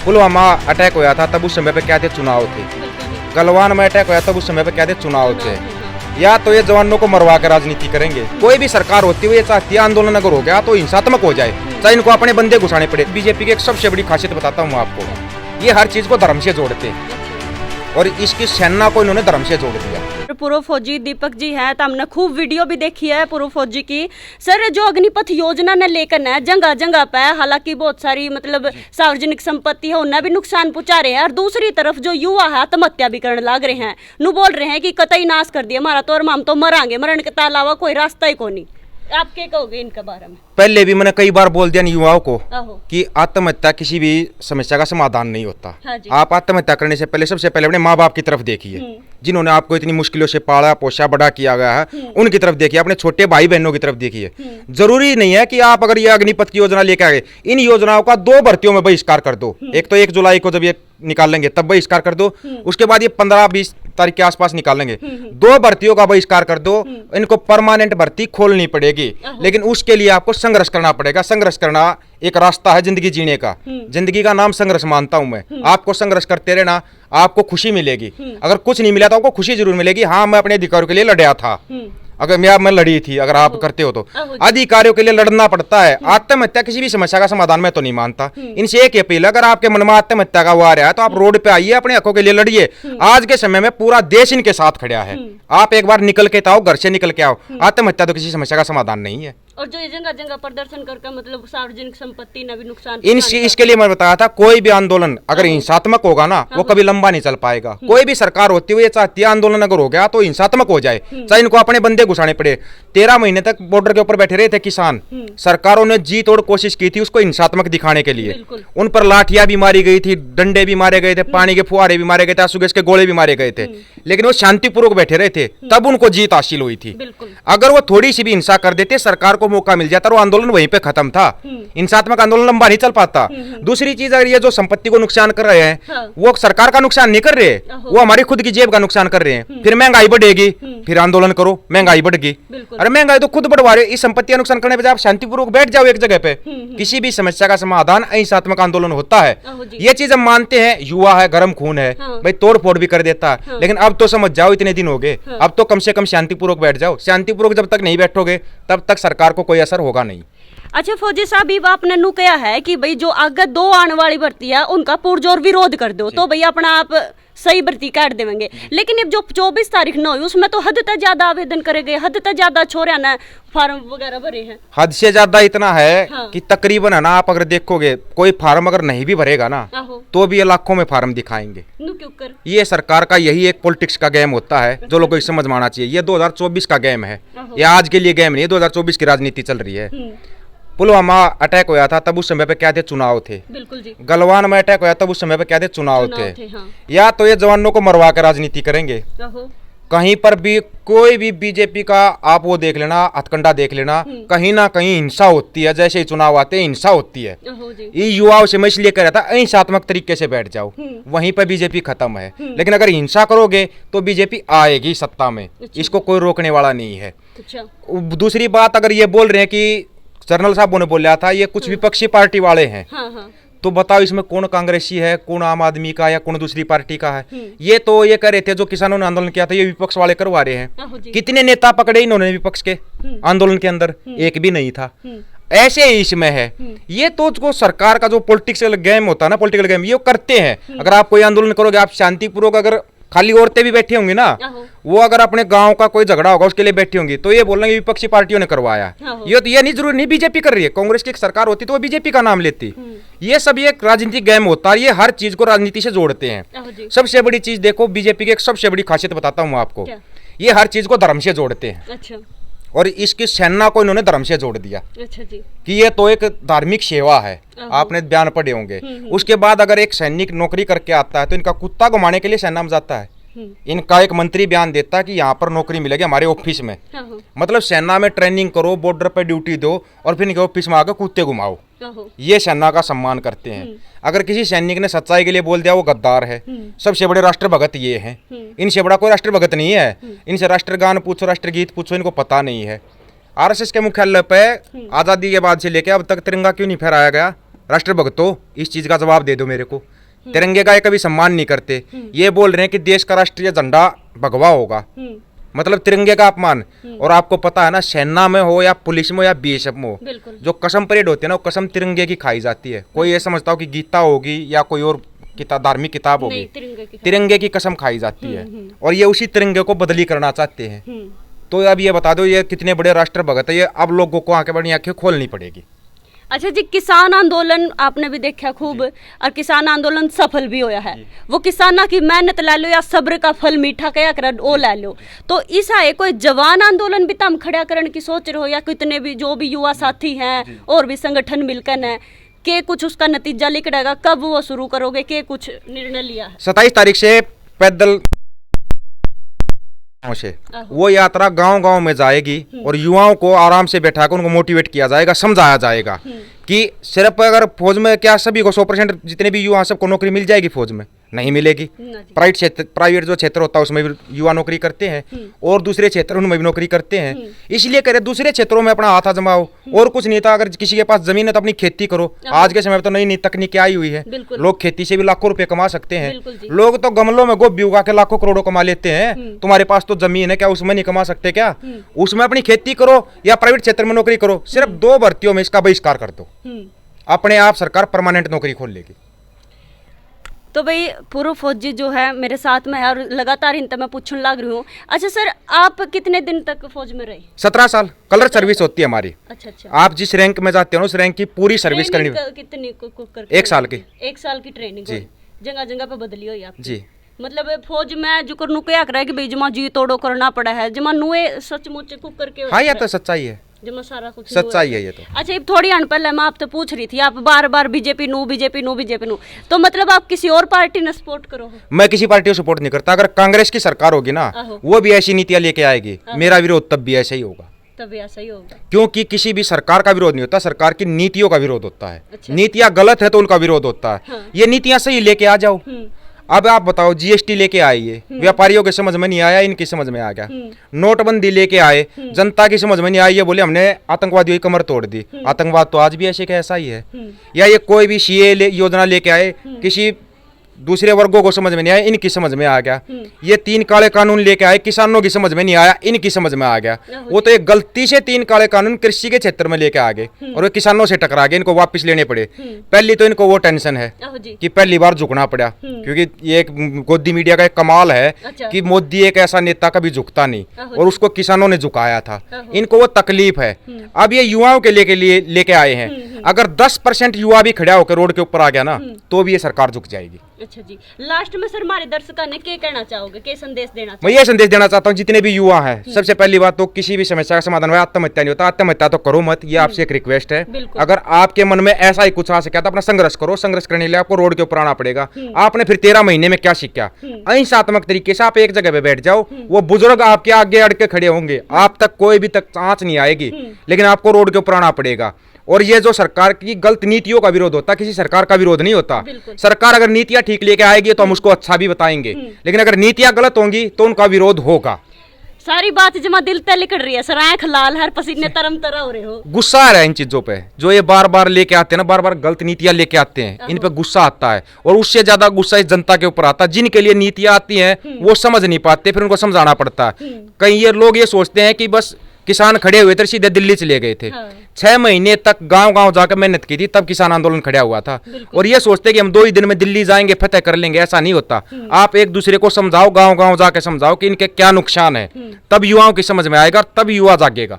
Pulwama attack हुआ था तब उस समय पे क्या थे, चुनाव थे। गलवान में अटैक हुआ तब उस समय पे क्या थे, चुनाव थे। या तो ये जवानों को मरवा के राजनीति करेंगे। कोई भी सरकार होती हुई चाहती है आंदोलन अगर हो गया तो हिंसात्मक हो जाए, चाहे इनको अपने बंदे घुसाने पड़े। बीजेपी की एक सबसे बड़ी खासियत बताता हूँ आपको, ये हर चीज को धर्म से जोड़ते हैं और इसकी सेना को इन्होंने धर्म से जोड़ दिया। पूर्व फौजी दीपक जी हैं, तो हमने खूब वीडियो भी देखी है पूर्व फौजी की। सर, जो अग्निपथ योजना ने लेकर है जगह जगह पे, हालांकि बहुत सारी मतलब सार्वजनिक संपत्ति है उन्हें भी नुकसान पहुंचा रहे हैं, और दूसरी तरफ जो युवा है आत्महत्या भी करने लग रहे हैं। नु बोल रहे हैं कि कतई नाश कर दिया हमारा तो, और हम तो मरांगे, मरण के अलावा कोई रास्ता ही को नहीं। आप क्या कहोगे इनके बारे में? पहले भी मैंने कई बार बोल दिया युवाओं को कि आत्महत्या किसी भी समस्या का समाधान नहीं होता। हाँ, आप आत्महत्या करने से पहले सबसे पहले अपने माँ बाप की तरफ देखिए, जिन्होंने आपको इतनी मुश्किलों से पाला पोसा बड़ा किया गया है, उनकी तरफ देखिए। अपने छोटे भाई बहनों की तरफ देखिए। जरूरी नहीं है कि आप अगर ये अग्निपथ की योजना लेकर आए, इन योजनाओं का 2 भर्तियों में बहिष्कार कर दो। एक तो 1 जुलाई को जब ये निकालेंगे तब बहिष्कार कर दो, उसके बाद ये 15-20 तारीख के आसपास निकालेंगे। 2 भर्तियों का बहिष्कार कर दो, इनको परमानेंट भर्ती खोलनी पड़ेगी। लेकिन उसके लिए आपको संघर्ष करना पड़ेगा। संघर्ष करना एक रास्ता है जिंदगी जीने का। जिंदगी का नाम संघर्ष मानता हूं मैं। आपको संघर्ष करते रहना, आपको खुशी मिलेगी। अगर कुछ नहीं मिला तो आपको खुशी जरूर मिलेगी। हाँ, मैं अपने अधिकारों के लिए लड़ा था, अगर मैं लड़ी थी, अगर आप करते हो तो। अधिकारियों के लिए लड़ना पड़ता है। आत्महत्या किसी भी समस्या का समाधान मैं तो नहीं मानता। इनसे एक अपील, अगर आपके मन में आत्महत्या का वो आ रहा है तो आप रोड पे आइए, अपने हकों के लिए लड़िए। आज के समय में पूरा देश इनके साथ खड़ा है। आप एक बार निकल के आओ, घर से निकल के आओ। आत्महत्या तो किसी समस्या का समाधान नहीं है। और जो ये जगह जगह प्रदर्शन करके मतलब सार्वजनिक संपत्ति ने भी नुकसान इसके लिए मैं बताया था, कोई भी आंदोलन अगर हिंसात्मक होगा ना, वो कभी लंबा नहीं चल पाएगा। कोई भी सरकार होती हुई चाहती है आंदोलन अगर हो गया तो हिंसात्मक हो जाए, चाहे इनको अपने बंदे घुसाने पड़े। 13 महीने तक बॉर्डर के ऊपर बैठे रहे थे किसान। सरकारों ने जी तोड़ कोशिश की थी उसको हिंसात्मक दिखाने के लिए। उन पर लाठियां भी मारी गई थी, डंडे भी मारे गए थे, पानी के फुहारे भी मारे गए थे, आंसू गैस के गोले भी मारे गए थे। लेकिन वो शांतिपूर्वक बैठे रहे थे, तब उनको जीत हासिल हुई थी। अगर वो थोड़ी सी भी हिंसा कर देते, सरकार को मौका मिल जाता, आंदोलन वहीं पे खत्म था। हिंसात्मक आंदोलन लंबा नहीं चल पाता। दूसरी चीज, अगर ये जो संपत्ति को नुकसान कर रहे हैं, वो सरकार का नुकसान नहीं कर रहे, वो हमारी खुद की जेब का नुकसान कर रहे हैं। फिर महंगाई बढ़ेगी, फिर आंदोलन करो, महंगाई बढ़ेगी। अरे महंगाई तो खुद बढ़वा रहे, इस संपत्ति का नुकसान करने पे आप शांतिपूर्वक बैठ जाओ एक जगह पे। किसी भी समस्या का समाधान अहिंसात्मक आंदोलन होता है। ये चीज हम मानते हैं। युवा है, गर्म खून है, भाई तोड़ फोड़ भी कर देता है। लेकिन अब तो समझ जाओ, इतने दिन हो गए, अब तो कम से कम शांतिपूर्वक बैठ जाओ। शांतिपूर्वक जब तक नहीं बैठोगे तब तक सरकार को कोई असर होगा नहीं। अच्छा फौजी साहब, ये आपने नु कहा है कि भाई जो आगे 2 आने वाली भर्ती है उनका पुरजोर विरोध कर दो तो भाई अपना आप सही भर्ती काट देंगे। लेकिन अब जो 24 तारीख न हुई उसमें तो हद तक ज्यादा आवेदन करे गए, हद तक ज्यादा छोरे ने फार्म वगैरह भरे हैं। हद से ज्यादा इतना है कि तकरीबन है ना, आप अगर देखोगे कोई फार्म अगर नहीं भी भरेगा ना तो भी ये लाखों में फार्म दिखाएंगे। क्यों कर? ये सरकार का यही एक पॉलिटिक्स का गेम होता है जो लोगों को समझ में आना चाहिए। ये 2024 का गेम है, ये आज के लिए गेम नहीं है। 2024 की राजनीति चल रही है। पुलवामा अटैक हुआ था तब उस समय पे क्या थे, चुनाव थे। बिल्कुल जी। गलवान में अटैक हुआ तब उस समय पे क्या थे, चुनाव थे। हाँ। या तो ये जवानों को मरवा कर राजनीति करेंगे। कहीं पर भी कोई भी बीजेपी का आप वो देख लेना, हथकंडा देख लेना, कहीं ना कहीं हिंसा होती है। जैसे ही चुनाव आते हैं हिंसा होती है। ये युवाओं से मैं इसलिए कह रहा था अहिंसात्मक तरीके से बैठ जाओ, वहीं पर बीजेपी खत्म है। लेकिन अगर हिंसा करोगे तो बीजेपी आएगी सत्ता में, इसको कोई रोकने वाला नहीं है। दूसरी बात, अगर ये बोल रहे हैं कि जनरल साहब ने बोला था ये कुछ विपक्षी पार्टी वाले हैं, तो बताओ इसमें कौन कांग्रेसी है, कौन आम आदमी का या कौन दूसरी पार्टी का है? ये तो ये कह रहे थे जो किसानों ने आंदोलन किया था ये विपक्ष वाले करवा रहे हैं। कितने नेता पकड़े इन्होंने विपक्ष के आंदोलन के अंदर? एक भी नहीं था। ऐसे ही इसमें है। ये तो जो सरकार का जो पॉलिटिकल गेम होता है ना, पॉलिटिकल गेम, ये करते हैं। अगर आप कोई आंदोलन करोगे, आप शांतिपूर्वक, अगर खाली औरतें भी बैठी होंगी ना, वो अगर अपने गांव का कोई झगड़ा होगा उसके लिए बैठी होंगी तो ये बोलेंगे विपक्षी पार्टियों ने करवाया। ये तो ये नहीं जरूरी नहीं बीजेपी कर रही है। कांग्रेस की सरकार होती तो वो बीजेपी का नाम लेती। ये सब एक राजनीतिक गेम होता है। ये हर चीज को राजनीति से जोड़ते हैं। सबसे बड़ी चीज देखो, बीजेपी की एक सबसे बड़ी खासियत बताता हूँ आपको, ये हर चीज को धर्म से जोड़ते हैं। और इसकी सेना को इन्होंने धर्म से जोड़ दिया। अच्छा जी। कि ये तो एक धार्मिक सेवा है। आपने बयान पढ़े होंगे। उसके बाद अगर एक सैनिक नौकरी करके आता है तो इनका कुत्ता घुमाने के लिए सेना में जाता है। इनका एक मंत्री बयान देता है कि यहाँ पर नौकरी मिलेगी हमारे ऑफिस में। मतलब सेना में ट्रेनिंग करो, बॉर्डर पर ड्यूटी दो और फिर इनके ऑफिस में आकर कुत्ते घुमाओ। ये सेना का सम्मान करते हैं। अगर किसी सैनिक ने सच्चाई के लिए बोल दिया वो गद्दार है। सबसे बड़े राष्ट्रभगत ये हैं। इनसे बड़ा कोई राष्ट्रभगत नहीं है। इनसे राष्ट्रगान पूछो, राष्ट्रगीत पूछो, इनको पता नहीं है। आरएसएस के मुख्यालय पे आजादी के बाद से लेकर अब तक तिरंगा क्यों नहीं फहराया गया? राष्ट्रभक्तों, इस चीज का जवाब दे दो मेरे को। तिरंगे का ये कभी सम्मान नहीं करते। ये बोल रहे हैं कि देश का राष्ट्रीय झंडा भगवा होगा, मतलब तिरंगे का अपमान। और आपको पता है ना, सेना में हो या पुलिस में हो या बीएसएफ में हो, जो कसम परेड होती है ना, वो कसम तिरंगे की खाई जाती है। कोई ये समझता हो कि गीता होगी या कोई और धार्मिक किताब होगी, तिरंगे की कसम खाई जाती है। और ये उसी तिरंगे को बदली करना चाहते हैं। तो अब ये बता दो, ये कितने बड़े राष्ट्रभक्त है, ये अब लोगों को आंखें बड़ी आंखें खोलनी पड़ेगी। अच्छा जी, किसान आंदोलन आपने भी देखा खूब, और किसान आंदोलन सफल भी होया है। वो किसाना की मेहनत ले लो या सब्र का फल मीठा कया कर वो ले लो। तो इस आए कोई जवान आंदोलन भी तम खड़ा करने की सोच रहे हो, या कितने भी जो भी युवा साथी हैं और भी संगठन मिलकर है के कुछ उसका नतीजा निकलेगा, कब वो शुरू करोगे, के कुछ निर्णय लिया है? 27 तारीख से पैदल से वो यात्रा गांव-गांव में जाएगी और युवाओं को आराम से बैठाकर उनको मोटिवेट किया जाएगा, समझाया जाएगा कि सिर्फ अगर फौज में क्या सभी को 100% जितने भी युवा सबको नौकरी मिल जाएगी, फौज में नहीं मिलेगी। प्राइवेट जो क्षेत्र होता है उसमें भी युवा नौकरी करते हैं और दूसरे क्षेत्र उनमें भी नौकरी करते हैं। इसलिए करे दूसरे क्षेत्रों में अपना हाथ आजमाओ, और कुछ नहीं था। अगर किसी के पास जमीन है तो अपनी खेती करो। आज के समय में तो नई नई तकनीकें आई हुई है, लोग खेती से भी लाखों रुपए कमा सकते हैं। लोग तो गमलों में गोभी उगा के लाखों करोड़ों कमा लेते हैं। तुम्हारे पास तो जमीन है, क्या उसमें नहीं कमा सकते क्या? उसमें अपनी खेती करो या प्राइवेट क्षेत्र में नौकरी करो। सिर्फ 2 भर्तियों में इसका बहिष्कार कर दो, अपने आप सरकार परमानेंट नौकरी खोल लेगी। तो भाई पूर्व फौजी जो है मेरे साथ में है और लगातार इनसे मैं पूछने लग रही हूँ। अच्छा सर, आप कितने दिन तक फौज में रहे? 17 साल कलर सर्विस होती है हमारी। अच्छा। आप जिस रैंक में जाते हो उस रैंक की पूरी सर्विस करनी। कितनी 1 साल की। 1 साल की ट्रेनिंग जी। जगह जगह पे बदली हुई आप जी। मतलब फौज में जो करनू क्या कर रहा है कि भाई जमा जी तोड़ो करना पड़ा है, जमा नुए सचमुच कुक करके। हाँ, ये तो सच्चाई है, जमा सारा कुछ सच्चाई है ये तो। अच्छा, एक थोड़ी अन पहले मैं आपसे पूछ रही थी, आप बार बार बीजेपी नू, तो मतलब आप किसी और पार्टी ने सपोर्ट करो? मैं किसी पार्टी को सपोर्ट नहीं करता। अगर कांग्रेस की सरकार होगी ना, वो भी ऐसी नीतियां लेके आएगी, मेरा विरोध तब भी ऐसा ही होगा। तभी ऐसा ही होगा, क्योंकि किसी भी सरकार का विरोध नहीं होता, सरकार की नीतियों का विरोध होता है। नीतियां गलत है तो उनका विरोध होता है। ये नीतियां सही लेके आ जाओ। अब आप बताओ, जीएसटी लेके आई है, व्यापारियों के समझ में नहीं आया, इनकी समझ में आ गया। नोटबंदी लेके आए, जनता की समझ में नहीं आई, ये बोले हमने आतंकवादियों की कमर तोड़ दी। आतंकवाद तो आज भी ऐसे का ऐसा ही है। या ये कोई भी सीए योजना लेके आए, किसी दूसरे वर्गों को समझ में नहीं आया, इनकी समझ में आ गया। ये 3 काले कानून लेके आए, किसानों की समझ में नहीं आया, इनकी समझ में आ गया। वो तो एक गलती से 3 काले कानून कृषि के क्षेत्र में लेके आ गए और वो किसानों से टकरा गए, इनको वापस लेने पड़े। पहली तो इनको वो टेंशन है कि पहली बार झुकना पड़ा, क्योंकि ये एक मोदी मीडिया का एक कमाल है कि मोदी एक ऐसा नेता कभी झुकता नहीं और उसको किसानों ने झुकाया था। इनको वो तकलीफ है। अब ये युवाओं के लिए लेके आए हैं। अगर 10% युवा भी खड़ा होकर रोड के ऊपर आ गया ना, तो भी ये सरकार झुक जाएगी। अच्छा जी, लास्ट में सर हमारे दर्शकों ने क्या कहना चाहोगे, क्या संदेश देना चाहोगे? मैं ये संदेश देना चाहता हूँ जितने भी युवा हैं, सबसे पहली बात तो किसी भी समस्या का समाधान में आत्महत्या नहीं होता, आत्महत्या तो करो मत, ये आपसे एक रिक्वेस्ट है। अगर आपके मन में ऐसा ही कुछ आ सके तो अपना संघर्ष करो। संघर्ष करने के लिए आपको रोड के ऊपर आना पड़ेगा। आपने फिर 13 महीने में क्या सीखा? अहिंसात्मक तरीके से आप एक जगह पे बैठ जाओ, वो बुजुर्ग आपके आगे अड़ के खड़े होंगे, आप तक कोई भी तक आंच नहीं आएगी, लेकिन आपको रोड के ऊपर आना पड़ेगा। और ये जो सरकार की गलत नीतियों का विरोध होता है, किसी सरकार का विरोध नहीं होता। सरकार अगर नीतियां ठीक लेके आएगी तो हम उसको अच्छा भी बताएंगे, लेकिन अगर नीतियां गलत होंगी तो उनका विरोध होगा। सारी बात जमा दिल तक लिखड़ रही है सर, आंख लाल है, पसीने तरम तरा हो रहे हो। गुस्सा आ रहा है इन चीजों पे, जो ये बार बार लेके आते हैं ना, बार बार गलत नीतियां लेके आते हैं, इन पे गुस्सा आता है। और उससे ज्यादा गुस्सा इस जनता के ऊपर आता है जिनके लिए नीतियां आती हैं, वो समझ नहीं पाते, फिर उनको समझाना पड़ता है। कई ये लोग ये सोचते हैं कि बस किसान खड़े हुए थे सीधे दिल्ली चले गए थे। 6 महीने तक गांव-गांव जाकर मेहनत की थी, तब किसान आंदोलन खड़ा हुआ था। और ये सोचते कि हम 2 ही दिन में दिल्ली जाएंगे, फतेह कर लेंगे, ऐसा नहीं होता। आप एक दूसरे को समझाओ, गांव-गांव जाकर समझाओ कि इनके क्या नुकसान है, तब युवाओं की समझ में आएगा, तब युवा जागेगा।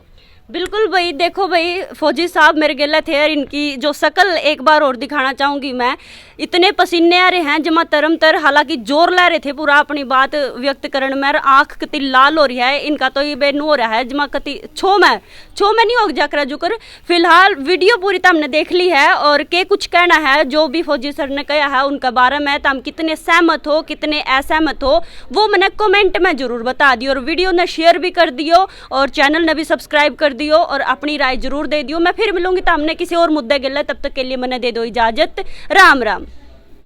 बिल्कुल भाई, देखो भाई फौजी साहब मेरे गेला थे और इनकी जो शकल एक बार और दिखाना चाहूंगी मैं। इतने पसीने आ रहे हैं जमा तरम तर, हालांकि जोर ला रहे थे पूरा अपनी बात व्यक्त करने में, आंख कति लाल हो रही है इनका, तो ये बेनू हो रहा है जमा कति छो में नहीं हो जाकर जुकर। फिलहाल वीडियो पूरी तो हमने देख ली है और के कुछ कहना है जो भी फौजी सर ने कहा है उनका बारे में, तो हम कितने सहमत हो कितने असहमत हो वो मैंने कमेंट में जरूर बता दियो, और वीडियो ने शेयर भी कर दियो और चैनल ने भी सब्सक्राइब कर दियो और अपनी राय जरूर दे दियो। मैं फिर मिलूंगी तो हमने किसी और मुद्दे के लिए, तब तक के लिए मैंने दे दो इजाजत। राम राम।